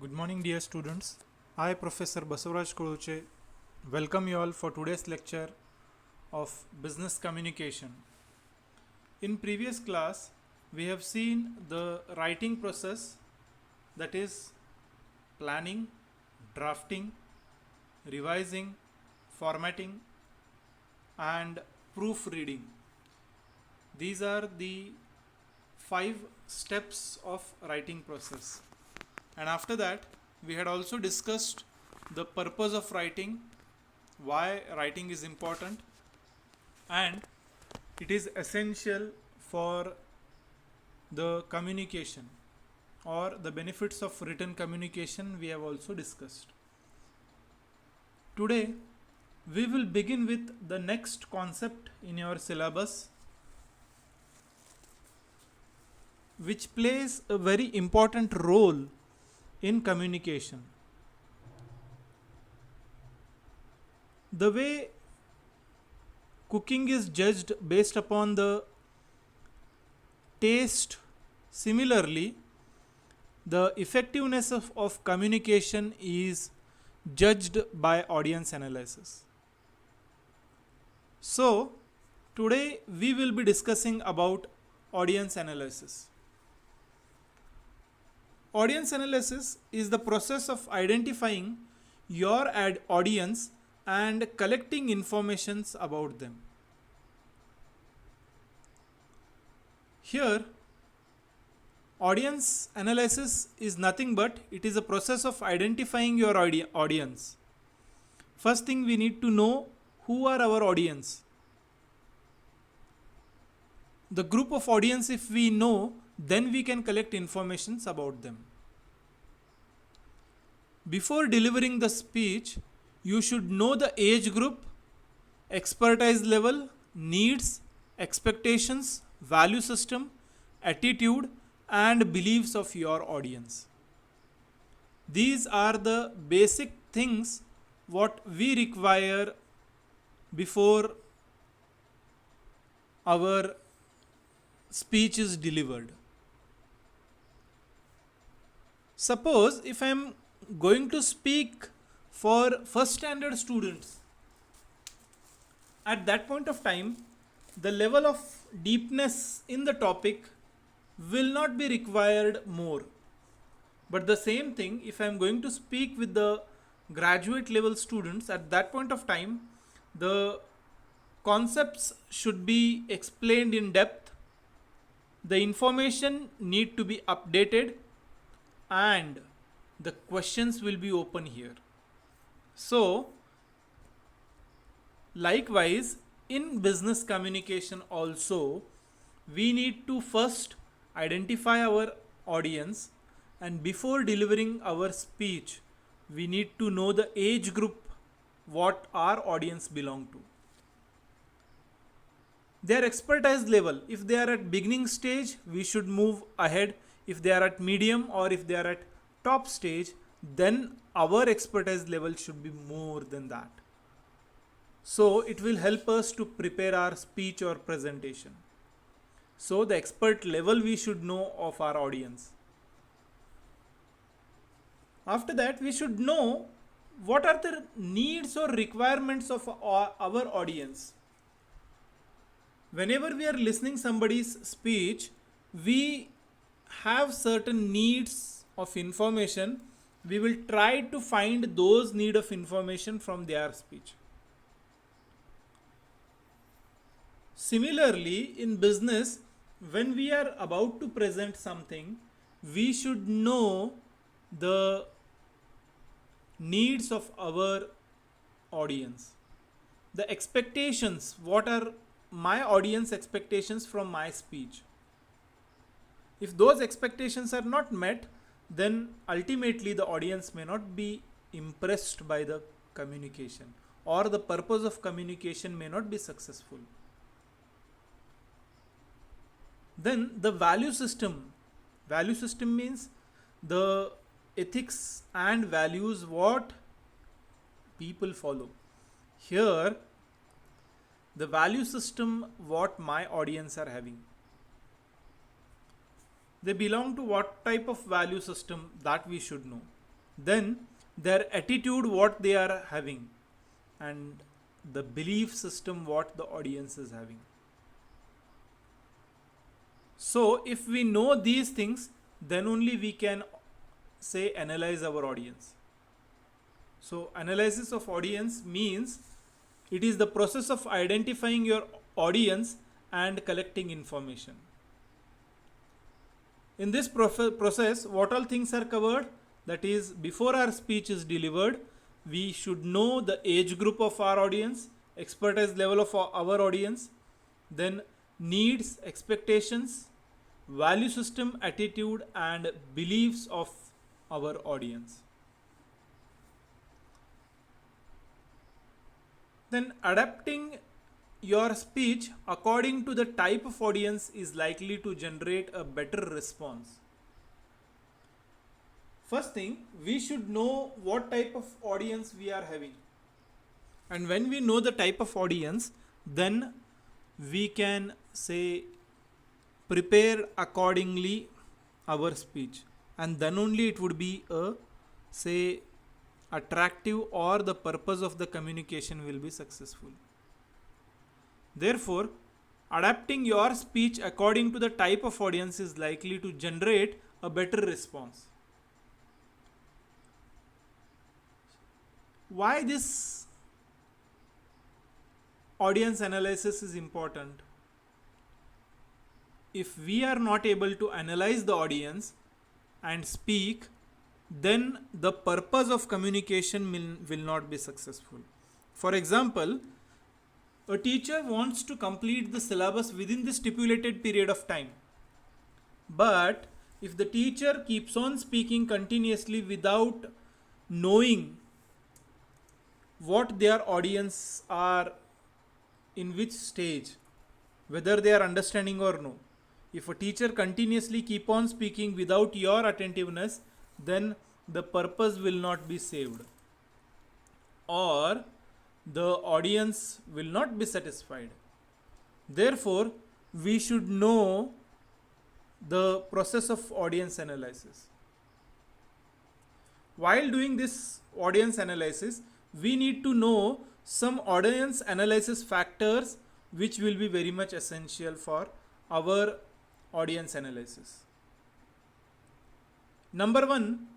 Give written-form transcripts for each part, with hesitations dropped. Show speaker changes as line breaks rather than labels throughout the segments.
Good morning, dear students. I, Professor Basavaraj Koluche, welcome you all for today's lecture of business communication. In previous class, we have seen the writing process, that is planning, drafting, revising, formatting, and proofreading. These are the 5 steps of writing process. And after that, we had also discussed the purpose of writing, why writing is important, and it is essential for the communication or the benefits of written communication we have also discussed. Today, we will begin with the next concept in your syllabus, which plays a very important role in communication. The way cooking is judged based upon the taste, similarly, the effectiveness of communication is judged by audience analysis. So, today we will be discussing about audience analysis. Audience analysis is the process of identifying your audience and collecting informations about them. Here, audience analysis is nothing but it is a process of identifying your audience. First thing, we need to know who are our audience. The group of audience, if we know, then we can collect informations about them. Before delivering the speech, you should know the age group, expertise level, needs, expectations, value system, attitude, and beliefs of your audience. These are the basic things what we require before our speech is delivered. Suppose if I am going to speak for first standard students, at that point of time, the level of deepness in the topic will not be required more. But the same thing, if I am going to speak with the graduate level students, at that point of time, the concepts should be explained in depth, the information need to be updated, and the questions will be open here. So, likewise, in business communication also, we need to first identify our audience, and before delivering our speech, we need to know the age group what our audience belong to. Their expertise level, if they are at beginning stage, we should move ahead. If they are at medium or if they are at top stage, then our expertise level should be more than that. So it will help us to prepare our speech or presentation. So the expert level we should know of our audience. After that, we should know what are the needs or requirements of our audience. Whenever we are listening somebody's speech, we have certain needs of information. We will try to find those need of information from their speech. Similarly, in business, when we are about to present something, we should know the needs of our audience. The expectations, what are my audience expectations from my speech? If those expectations are not met, then ultimately the audience may not be impressed by the communication, or the purpose of communication may not be successful. Then the value system. Value system means the ethics and values what people follow. Here, the value system what my audience are having. They belong to what type of value system, that we should know. then their attitude what they are having, and the belief system what the audience is having. So if we know these things, then only we can say analyze our audience. So analysis of audience means it is the process of identifying your audience and collecting information. In this process, what all things are covered? That is, before our speech is delivered, we should know the age group of our audience, expertise level of our audience, then needs, expectations, value system, attitude, and beliefs of our audience. Then adapting your speech according to the type of audience is likely to generate a better response. First thing, we should know what type of audience we are having. And when we know the type of audience, then we can say prepare accordingly our speech, and then only it would be a say attractive, or the purpose of the communication will be successful. Therefore, adapting your speech according to the type of audience is likely to generate a better response. Why this audience analysis is important? If we are not able to analyze the audience and speak, then the purpose of communication will not be successful. For example, a teacher wants to complete the syllabus within the stipulated period of time. But if the teacher keeps on speaking continuously without knowing what their audience are, in which stage, whether they are understanding or no, if a teacher continuously keep on speaking without your attentiveness, then the purpose will not be saved, or the audience will not be satisfied. Therefore, we should know the process of audience analysis. While doing this audience analysis, we need to know some audience analysis factors which will be very much essential for our audience analysis. Number one,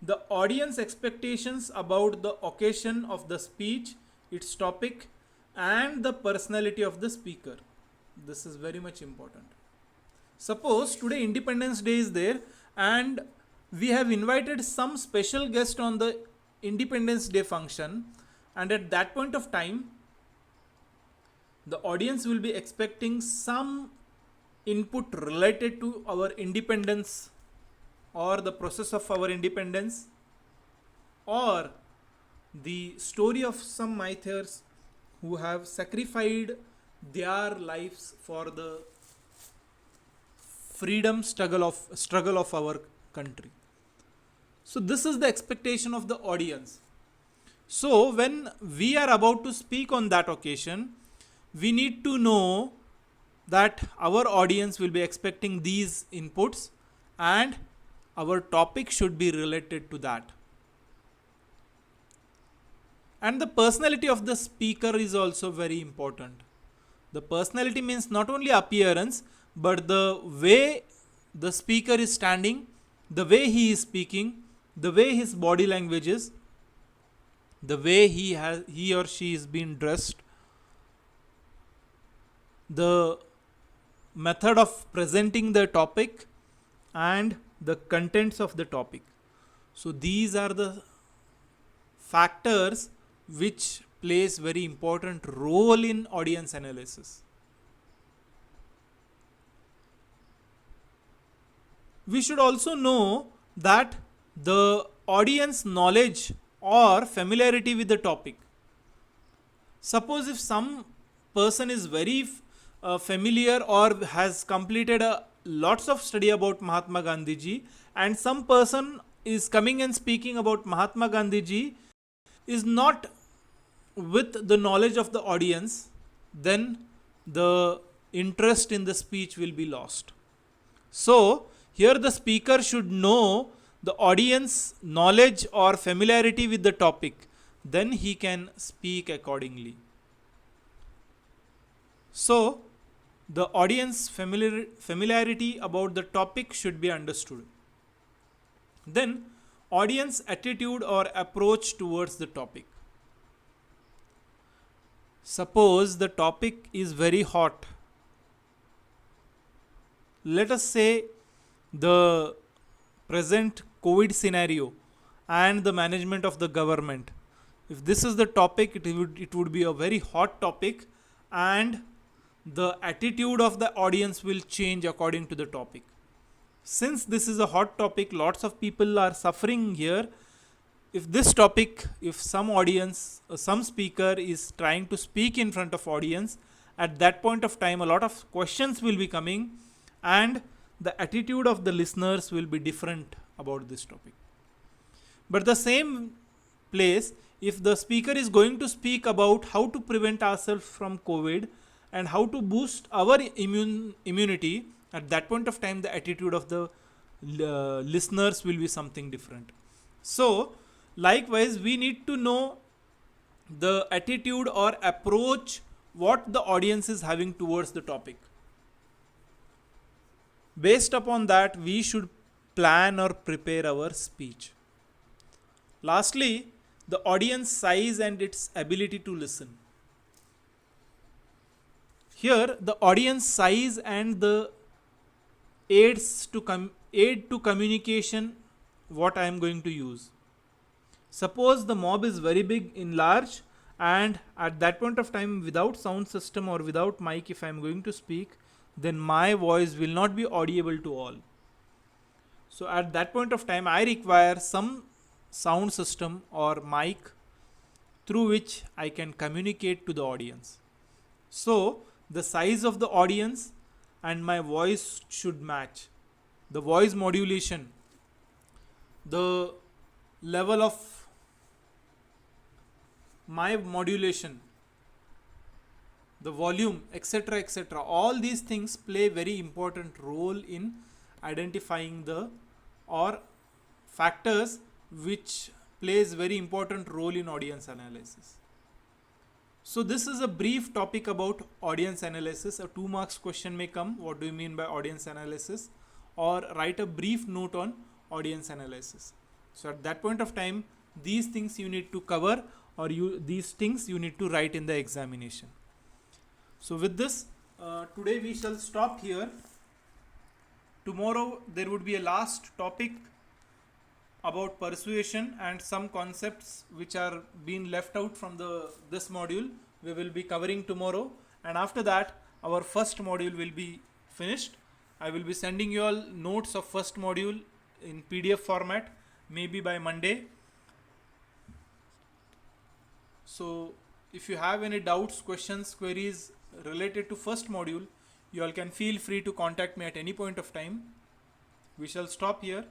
the audience expectations about the occasion of the speech, its topic, and the personality of the speaker. This is very much important. Suppose today Independence Day is there, and we have invited some special guest on the Independence Day function, and at that point of time, the audience will be expecting some input related to our independence, or the process of our independence, or the story of some martyrs who have sacrificed their lives for the freedom struggle of our country. So this is the expectation of the audience. So when we are about to speak on that occasion, we need to know that our audience will be expecting these inputs, and our topic should be related to that. And the personality of the speaker is also very important. The personality means not only appearance, but the way the speaker is standing, the way he is speaking, the way his body language is, the way he or she is being dressed, the method of presenting the topic, and the contents of the topic. So these are the factors which plays very important role in audience analysis. We should also know that the audience knowledge or familiarity with the topic. Suppose if some person is very familiar or has completed lots of study about Mahatma Gandhi ji, and some person is coming and speaking about Mahatma Gandhi ji is not with the knowledge of the audience, then the interest in the speech will be lost. So here the speaker should know the audience knowledge or familiarity with the topic, then he can speak accordingly. So, the audience familiarity about the topic should be understood. Then, audience attitude or approach towards the topic. Suppose the topic is very hot. Let us say the present COVID scenario and the management of the government. If this is the topic, it would be a very hot topic, and the attitude of the audience will change according to the topic. Since this is a hot topic, lots of people are suffering here. If this topic, if some audience, some speaker is trying to speak in front of audience, at that point of time, a lot of questions will be coming, and the attitude of the listeners will be different about this topic. But the same place, if the speaker is going to speak about how to prevent ourselves from COVID and how to boost our immunity, at that point of time, the attitude of the listeners will be something different. So, likewise, we need to know the attitude or approach what the audience is having towards the topic. Based upon that, we should plan or prepare our speech. Lastly, the audience size and its ability to listen. Here, the audience size and the aids to aid to communication, what I am going to use. Suppose the mob is very big in large, and at that point of time, without sound system or without mic, if I am going to speak, then my voice will not be audible to all. So at that point of time, I require some sound system or mic through which I can communicate to the audience. So the size of the audience and my voice should match. The voice modulation, the level of my modulation, the volume, etc., etc. All these things play very important role in identifying the or factors which plays very important role in audience analysis. So this is a brief topic about audience analysis. A 2 marks question may come. What do you mean by audience analysis? Or write a brief note on audience analysis. So at that point of time, these things you need to cover, or these things you need to write in the examination. So with this, today we shall stop here. Tomorrow there would be a last topic about persuasion and some concepts which are being left out from this module. We will be covering tomorrow, and after that our first module will be finished. I will be sending you all notes of first module in PDF format, maybe by Monday. So if you have any doubts, questions, queries related to first module, you all can feel free to contact me at any point of time. We shall stop here.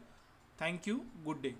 Thank you. Good day.